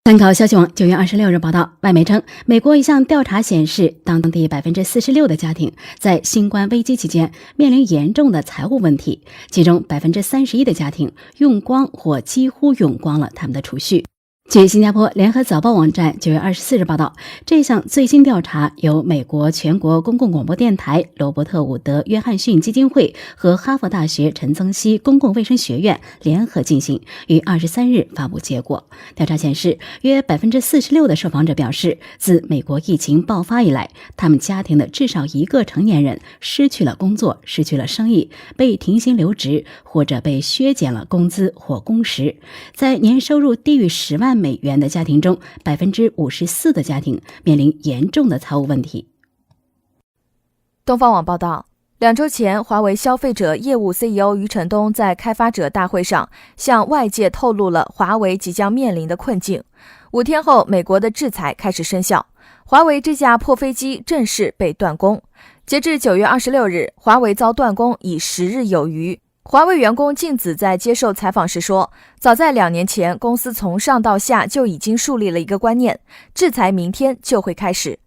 参考消息网9月26日报道，外媒称，美国一项调查显示，当地46%的家庭在新冠危机期间面临严重的财务问题，其中31%的家庭用光或几乎用光了他们的储蓄。据新加坡联合早报网站9月24日报道，这项最新调查由美国全国公共广播电台、罗伯特·伍德·约翰逊基金会和哈佛大学陈曾熙公共卫生学院联合进行，于23日发布结果。调查显示，约46%的受访者表示，自美国疫情爆发以来，他们家庭的至少一个成年人失去了工作、失去了生意、被停薪留职，或者被削减了工资或工时。在年收入低于10万美元的家庭中，54%的家庭面临严重的财务问题。东方网报道，2周前，华为消费者业务 CEO 余承东在开发者大会上向外界透露了华为即将面临的困境。5天后，美国的制裁开始生效，华为这架破飞机正式被断供。截至9月26日，华为遭断供已10日有余。华为员工静子在接受采访时说，早在2年前，公司从上到下就已经树立了一个观念，制裁明天就会开始。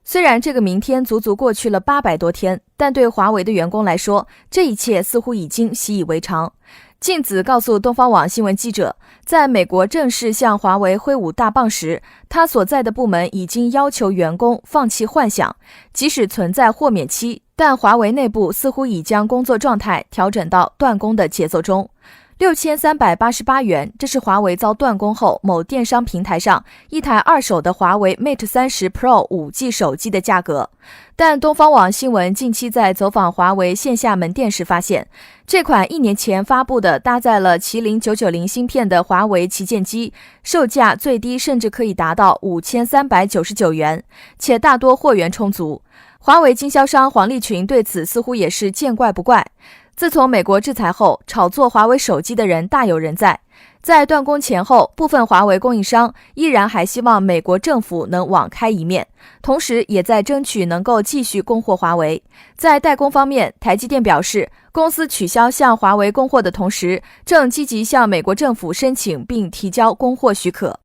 虽然这个明天足足过去了800多天，但对华为的员工来说，这一切似乎已经习以为常。静子告诉东方网新闻记者，在美国正式向华为挥舞大棒时，他所在的部门已经要求员工放弃幻想，即使存在豁免期，但华为内部似乎已将工作状态调整到断供的节奏中。6388元，这是华为遭断供后某电商平台上一台二手的华为 Mate 30 Pro 5G 手机的价格。但东方网新闻近期在走访华为线下门店时发现，这款1年前发布的搭载了麒麟990芯片的华为旗舰机，售价最低甚至可以达到5399元，且大多货源充足。华为经销商黄立群对此似乎也是见怪不怪。自从美国制裁后，炒作华为手机的人大有人在。在断供前后，部分华为供应商依然还希望美国政府能网开一面，同时也在争取能够继续供货华为。在代工方面，台积电表示，公司取消向华为供货的同时，正积极向美国政府申请并提交供货许可。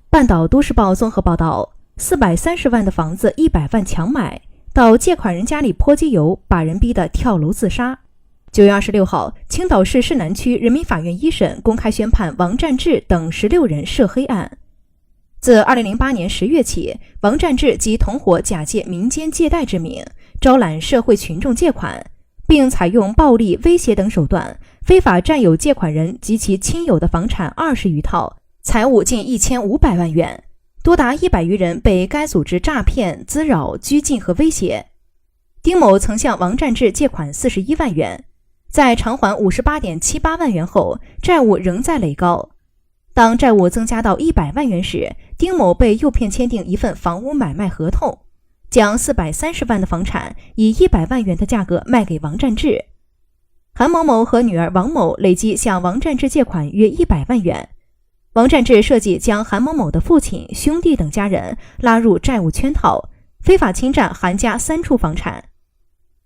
半岛都市报综合报道，430万的房子100万强买，到借款人家里泼机油，把人逼得跳楼自杀。9月26号，青岛市市南区人民法院一审公开宣判王占志等16人涉黑案。自2008年10月起，王占志及同伙假借民间借贷之名，招揽社会群众借款，并采用暴力、威胁等手段，非法占有借款人及其亲友的房产20余套，财物近1500万元。多达100余人被该组织诈骗、滋扰、拘禁和威胁。丁某曾向王占志借款41万元，在偿还58.78万元后，债务仍在累高。当债务增加到100万元时，丁某被诱骗签订一份房屋买卖合同，将430万的房产以100万元的价格卖给王占志。韩某某和女儿王某累计向王占志借款约100万元。王占志设计将韩某某的父亲、兄弟等家人拉入债务圈套，非法侵占韩家3处房产。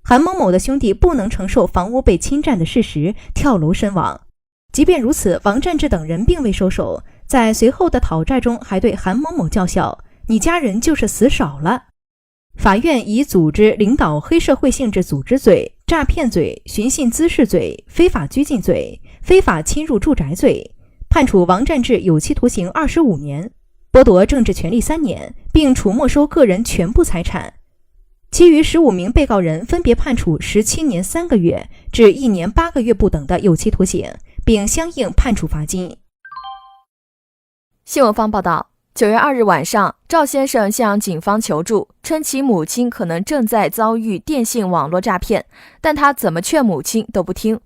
韩某某的兄弟不能承受房屋被侵占的事实，跳楼身亡。即便如此，王占志等人并未收手，在随后的讨债中还对韩某某叫嚣：“你家人就是死少了。”法院以组织领导黑社会性质组织罪、诈骗罪、寻衅滋事罪、非法拘禁罪、非法侵入住宅罪，判处王占志有期徒刑25年，剥夺政治权利3年，并处没收个人全部财产。其余15名被告人分别判处17年3个月至1年8个月不等的有期徒刑，并相应判处罚金。新闻方报道，9月2日晚上，赵先生向警方求助，称其母亲可能正在遭遇电信网络诈骗，但他怎么劝母亲都不听。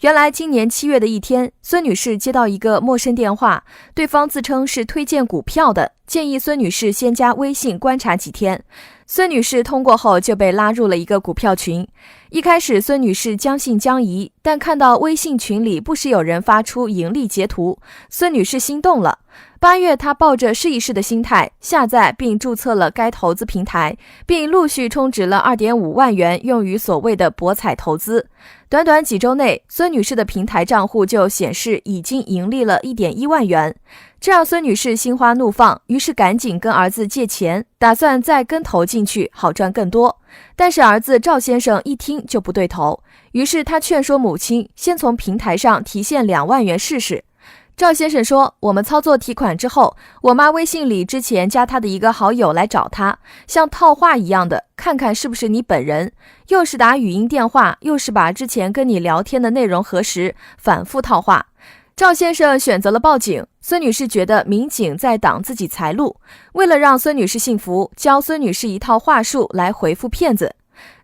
原来今年7月的一天，孙女士接到一个陌生电话，对方自称是推荐股票的，建议孙女士先加微信观察几天。孙女士通过后就被拉入了一个股票群。一开始孙女士将信将疑，但看到微信群里不时有人发出盈利截图，孙女士心动了。8月，她抱着试一试的心态下载并注册了该投资平台，并陆续充值了2.5万元用于所谓的博彩投资。短短几周内，孙女士的平台账户就显示已经盈利了1.1万元。这让孙女士心花怒放，于是赶紧跟儿子借钱，打算再跟投进去，好赚更多。但是儿子赵先生一听就不对头，于是他劝说母亲先从平台上提现2万元试试。赵先生说，我们操作提款之后，我妈微信里之前加她的一个好友来找她，像套话一样的，看看是不是你本人，又是打语音电话，又是把之前跟你聊天的内容核实，反复套话。赵先生选择了报警，孙女士觉得民警在挡自己财路，为了让孙女士信服，教孙女士一套话术来回复骗子。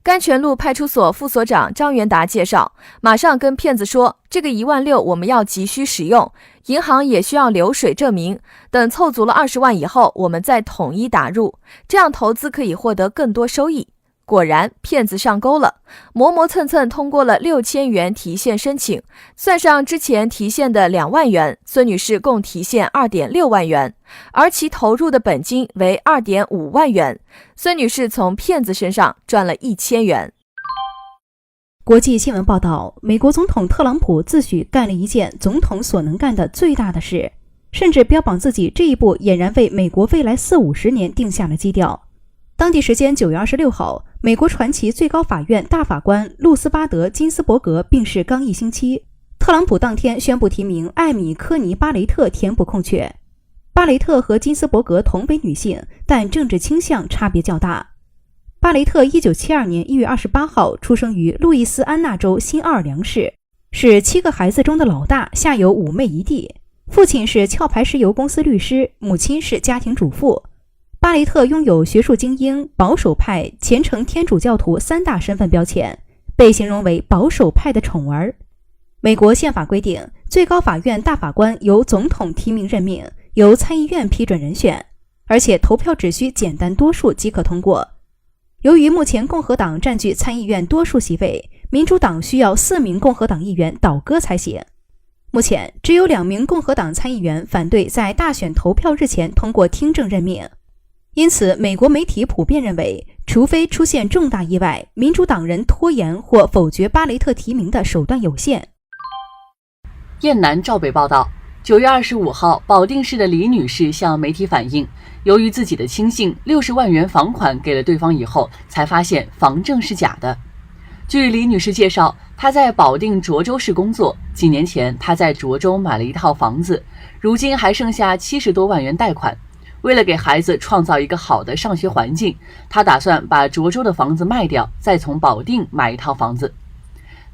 甘泉路派出所副所长张元达介绍，马上跟骗子说，这个1万6我们要急需使用，银行也需要流水证明，等凑足了20万以后，我们再统一打入，这样投资可以获得更多收益。果然，骗子上钩了，磨磨蹭蹭通过了6000元提现申请，算上之前提现的2万元，孙女士共提现2.6万元，而其投入的本金为2.5万元。孙女士从骗子身上赚了1000元。国际新闻报道，美国总统特朗普自诩干了一件总统所能干的最大的事，甚至标榜自己这一步俨然为美国未来40-50年定下了基调。当地时间9月26号，美国传奇最高法院大法官路斯巴德·金斯伯格病逝刚1星期，特朗普当天宣布提名艾米·科尼·巴雷特填补空缺。巴雷特和金斯伯格同为女性，但政治倾向差别较大。巴雷特1972年1月28号出生于路易斯安那州新奥尔良市，是7个孩子中的老大，下有5妹1弟。父亲是壳牌石油公司律师，母亲是家庭主妇。巴雷特拥有学术精英、保守派、虔诚天主教徒3大身份标签，被形容为保守派的宠儿。美国宪法规定，最高法院大法官由总统提名任命，由参议院批准人选，而且投票只需简单多数即可通过。由于目前共和党占据参议院多数席位，民主党需要4名共和党议员倒戈才行。目前只有2名共和党参议员反对在大选投票日前通过听证任命。因此，美国媒体普遍认为，除非出现重大意外，民主党人拖延或否决巴雷特提名的手段有限。雁南赵北报道，9月25号，保定市的李女士向媒体反映，由于自己的亲信60万元房款给了对方以后，才发现房证是假的。据李女士介绍，她在保定涿州市工作，几年前她在涿州买了一套房子，如今还剩下70多万元贷款。为了给孩子创造一个好的上学环境，他打算把涿州的房子卖掉，再从保定买一套房子。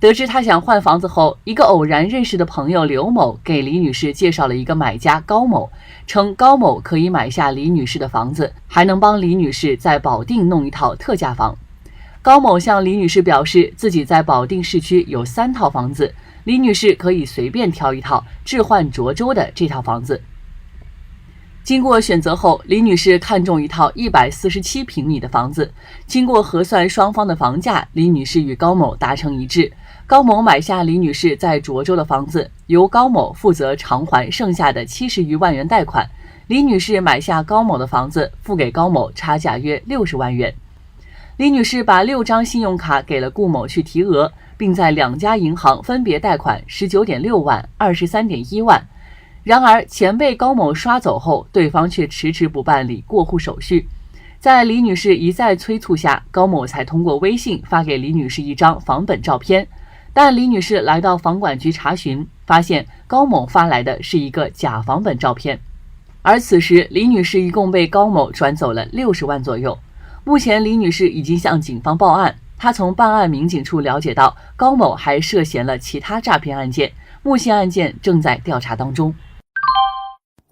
得知他想换房子后，一个偶然认识的朋友刘某给李女士介绍了一个买家高某，称高某可以买下李女士的房子，还能帮李女士在保定弄一套特价房。高某向李女士表示，自己在保定市区有3套房子，李女士可以随便挑一套，置换涿州的这套房子。经过选择后，李女士看中一套147平米的房子。经过核算双方的房价，李女士与高某达成一致，高某买下李女士在涿州的房子，由高某负责偿还剩下的70余万元贷款。李女士买下高某的房子，付给高某差价约60万元。李女士把6张信用卡给了顾某去提额，并在2家银行分别贷款19.6万、23.1万。然而，钱被高某刷走后，对方却迟迟不办理过户手续。在李女士一再催促下，高某才通过微信发给李女士一张房本照片。但李女士来到房管局查询，发现高某发来的是一个假房本照片。而此时，李女士一共被高某转走了60万左右。目前，李女士已经向警方报案。她从办案民警处了解到，高某还涉嫌了其他诈骗案件，目前案件正在调查当中。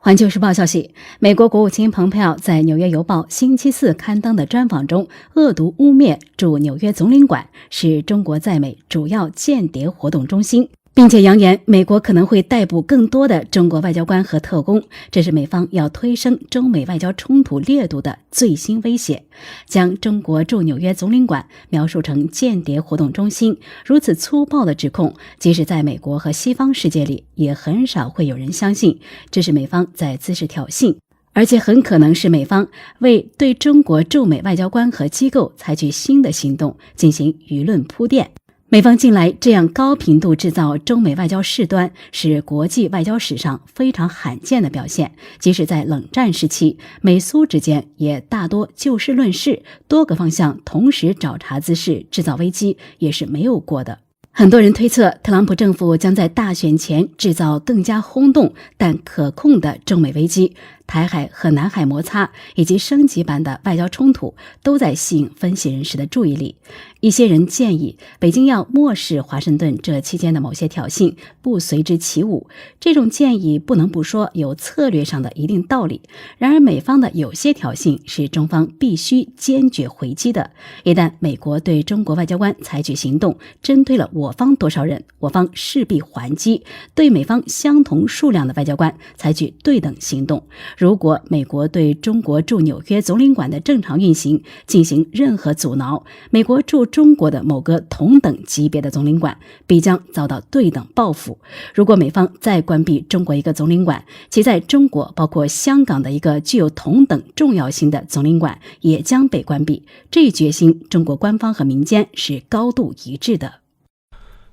环球时报消息，美国国务卿蓬佩奥在《纽约邮报》星期四刊登的专访中，恶毒污蔑驻纽约总领馆是中国在美主要间谍活动中心，并且扬言美国可能会逮捕更多的中国外交官和特工，这是美方要推升中美外交冲突烈度的最新威胁。将中国驻纽约总领馆描述成间谍活动中心，如此粗暴的指控，即使在美国和西方世界里也很少会有人相信，这是美方在滋事挑衅，而且很可能是美方为对中国驻美外交官和机构采取新的行动进行舆论铺垫。美方近来这样高频度制造中美外交事端，是国际外交史上非常罕见的表现。即使在冷战时期，美苏之间也大多就事论事，多个方向同时找茬滋事，制造危机也是没有过的。很多人推测，特朗普政府将在大选前制造更加轰动但可控的中美危机。台海和南海摩擦以及升级版的外交冲突都在吸引分析人士的注意力。一些人建议北京要漠视华盛顿这期间的某些挑衅，不随之起舞。这种建议不能不说有策略上的一定道理。然而美方的有些挑衅是中方必须坚决回击的。一旦美国对中国外交官采取行动，针对了我方多少人，我方势必还击，对美方相同数量的外交官采取对等行动。如果美国对中国驻纽约总领馆的正常运行进行任何阻挠，美国驻中国的某个同等级别的总领馆必将遭到对等报复。如果美方再关闭中国一个总领馆，其在中国包括香港的一个具有同等重要性的总领馆也将被关闭。这一决心，中国官方和民间是高度一致的。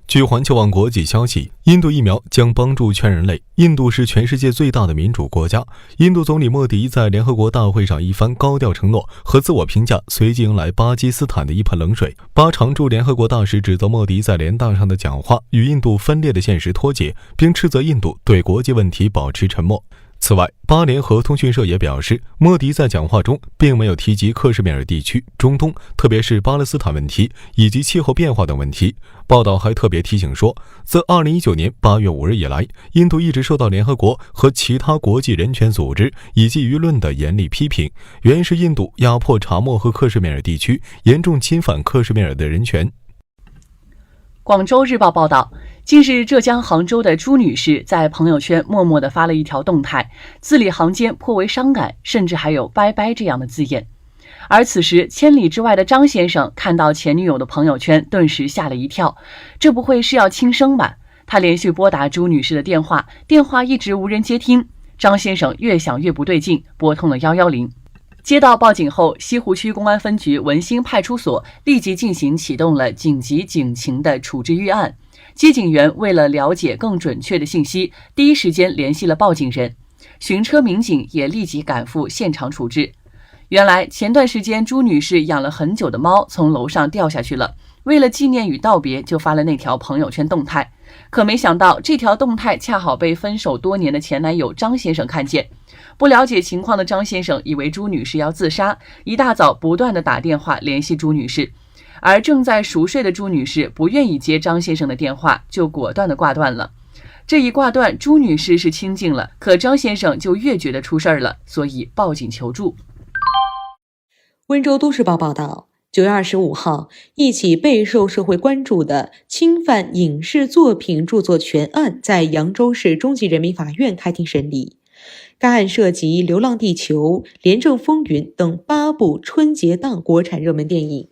据环球网国际消息，印度疫苗将帮助全人类。印度是全世界最大的民主国家。印度总理莫迪在联合国大会上一番高调承诺和自我评价，随即迎来巴基斯坦的一盆冷水。巴常驻联合国大使指责莫迪在联大上的讲话与印度分裂的现实脱节，并斥责印度对国际问题保持沉默。此外，巴联合通讯社也表示，莫迪在讲话中并没有提及克什米尔地区、中东，特别是巴勒斯坦问题以及气候变化等问题。报道还特别提醒说，自2019年8月5日以来，印度一直受到联合国和其他国际人权组织以及舆论的严厉批评，原因是印度压迫查谟和克什米尔地区，严重侵犯克什米尔的人权。广州日报报道，近日浙江杭州的朱女士在朋友圈默默地发了一条动态，字里行间颇为伤感，甚至还有拜拜这样的字眼。而此时千里之外的张先生看到前女友的朋友圈，顿时吓了一跳，这不会是要轻生吧？他连续拨打朱女士的电话，电话一直无人接听，张先生越想越不对劲，拨通了110。接到报警后，西湖区公安分局文兴派出所立即进行启动了紧急警情的处置预案。接警员为了了解更准确的信息，第一时间联系了报警人，巡车民警也立即赶赴现场处置。原来前段时间朱女士养了很久的猫从楼上掉下去了，为了纪念与道别，就发了那条朋友圈动态。可没想到这条动态恰好被分手多年的前男友张先生看见。不了解情况的张先生以为朱女士要自杀，一大早不断地打电话联系朱女士，而正在熟睡的朱女士不愿意接张先生的电话，就果断地挂断了。这一挂断，朱女士是清静了，可张先生就越觉得出事了，所以报警求助。温州都市报报道，9月25号，一起备受社会关注的侵犯影视作品著作权案在扬州市中级人民法院开庭审理。该案涉及《流浪地球》《廉政风云》等8部春节档国产热门电影。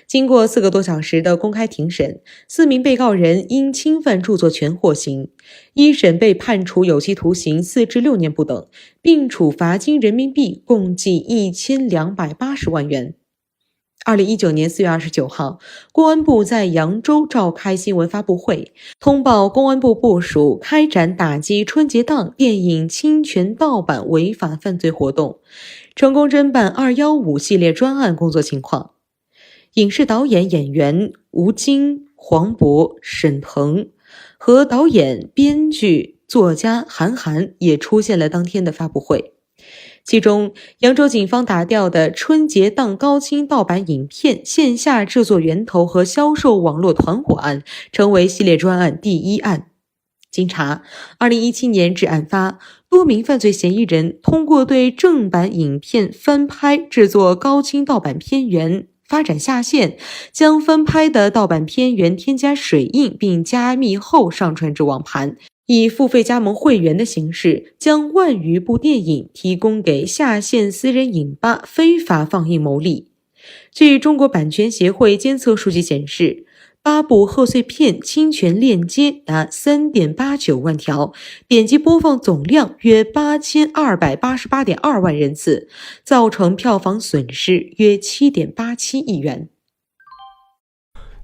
经过4个多小时的公开庭审，4名被告人因侵犯著作权获刑，一审被判处有期徒刑4至6年不等，并处罚金人民币共计1280万元。2019年4月29号，公安部在扬州召开新闻发布会，通报公安部部署开展打击春节档电影侵权盗版违法犯罪活动，成功侦办215系列专案工作情况。影视导演演员吴京、黄渤、沈腾和导演、编剧、作家韩寒也出现了当天的发布会。其中，扬州警方打掉的春节档高清盗版影片线下制作源头和销售网络团伙案，成为系列专案第1案。经查，2017年至案发，多名犯罪嫌疑人通过对正版影片翻拍制作高清盗版片源，发展下线，将翻拍的盗版片源添加水印并加密后上传至网盘，以付费加盟会员的形式，将万余部电影提供给下线私人影吧非法放映牟利。据中国版权协会监测数据显示，8部贺岁片侵权链接达 3.89 万条，点击播放总量约 8288.2 万人次，造成票房损失约 7.87 亿元。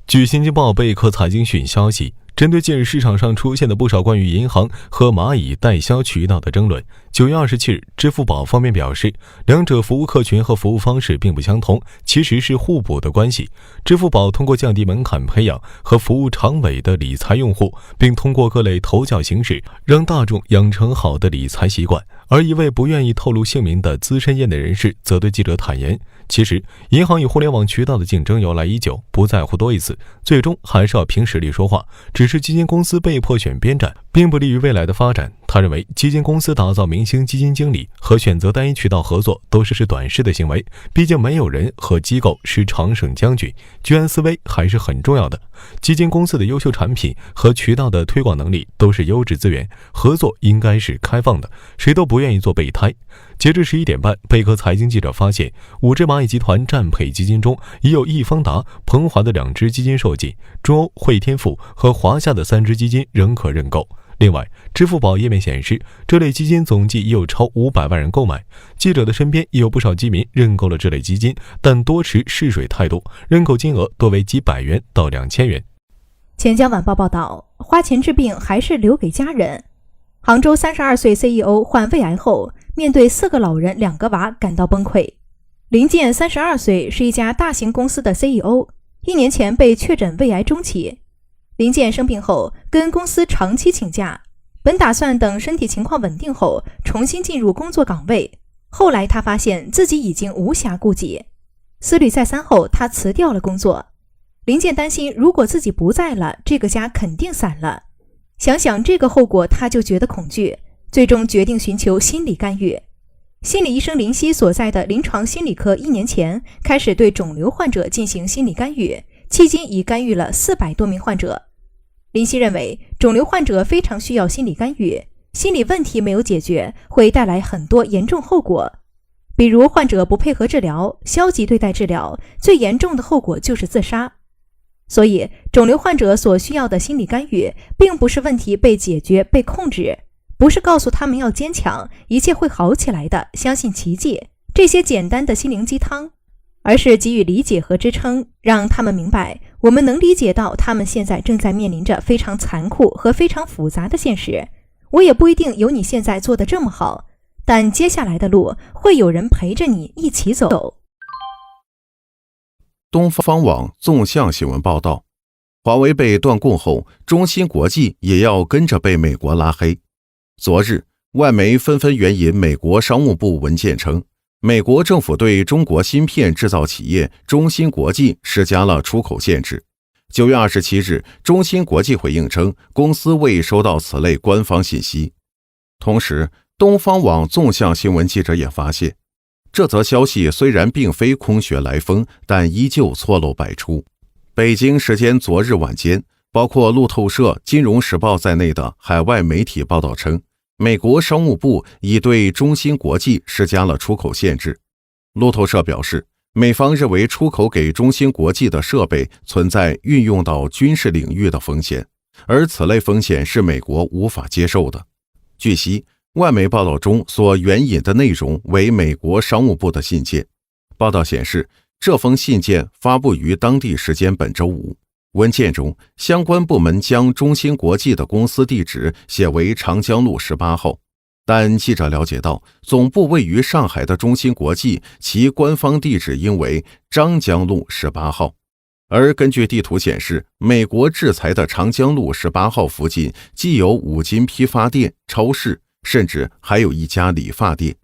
据新京报贝壳财经讯消息，针对近日市场上出现的不少关于银行和蚂蚁代销渠道的争论，9月27日，支付宝方面表示，两者服务客群和服务方式并不相同，其实是互补的关系。支付宝通过降低门槛培养和服务长尾的理财用户，并通过各类投教形式让大众养成好的理财习惯。而一位不愿意透露姓名的资深业内人士则对记者坦言，其实银行与互联网渠道的竞争由来已久，不在乎多一次，最终还是要凭实力说话，只是基金公司被迫选边站，并不利于未来的发展。他认为基金公司打造明星基金经理和选择单一渠道合作都是短视的行为，毕竟没有人和机构是常胜将军，居安思危还是很重要的。基金公司的优秀产品和渠道的推广能力都是优质资源，合作应该是开放的，谁都不愿意做备胎。截至11点半，贝壳财经记者发现，5只蚂蚁集团战配基金中已有易方达、鹏华的2只基金售罄，中欧、汇添富和华夏的3只基金仍可认购。另外，支付宝页面显示，这类基金总计已有超500万人购买。记者的身边也有不少基民认购了这类基金，但多持试水态度，认购金额多为几百元到2000元。钱江晚报报道，花钱治病还是留给家人。杭州32岁 CEO 患胃癌后，面对4个老人2个娃感到崩溃。林健32岁，是一家大型公司的 CEO，1年前被确诊胃癌中期。林健生病后跟公司长期请假，本打算等身体情况稳定后重新进入工作岗位，后来他发现自己已经无暇顾及，思虑再三后他辞掉了工作。林健担心如果自己不在了，这个家肯定散了，想想这个后果他就觉得恐惧，最终决定寻求心理干预。心理医生林夕所在的临床心理科1年前开始对肿瘤患者进行心理干预，迄今已干预了400多名患者。林夕认为，肿瘤患者非常需要心理干预，心理问题没有解决，会带来很多严重后果，比如患者不配合治疗、消极对待治疗，最严重的后果就是自杀。所以，肿瘤患者所需要的心理干预，并不是问题被解决、被控制，不是告诉他们要坚强，一切会好起来的，相信奇迹，这些简单的心灵鸡汤，而是给予理解和支撑，让他们明白，我们能理解到他们现在正在面临着非常残酷和非常复杂的现实。我也不一定有你现在做得这么好，但接下来的路会有人陪着你一起走。东方网纵向新闻报道，华为被断供后，中芯国际也要跟着被美国拉黑。昨日，外媒纷纷援引美国商务部文件称，美国政府对中国芯片制造企业中芯国际施加了出口限制。9月27日，中芯国际回应称，公司未收到此类官方信息。同时，东方网纵向新闻记者也发现，这则消息虽然并非空穴来风，但依旧错漏百出。北京时间昨日晚间，包括路透社、金融时报在内的海外媒体报道称，美国商务部已对中芯国际施加了出口限制。路透社表示，美方认为出口给中芯国际的设备存在运用到军事领域的风险，而此类风险是美国无法接受的。据悉，外媒报道中所援引的内容为美国商务部的信件。报道显示，这封信件发布于当地时间本周五。文件中，相关部门将中芯国际的公司地址写为长江路18号，但记者了解到，总部位于上海的中芯国际，其官方地址应为张江路18号。而根据地图显示，美国制裁的长江路18号附近既有5金批发店、超市，甚至还有一家理发店。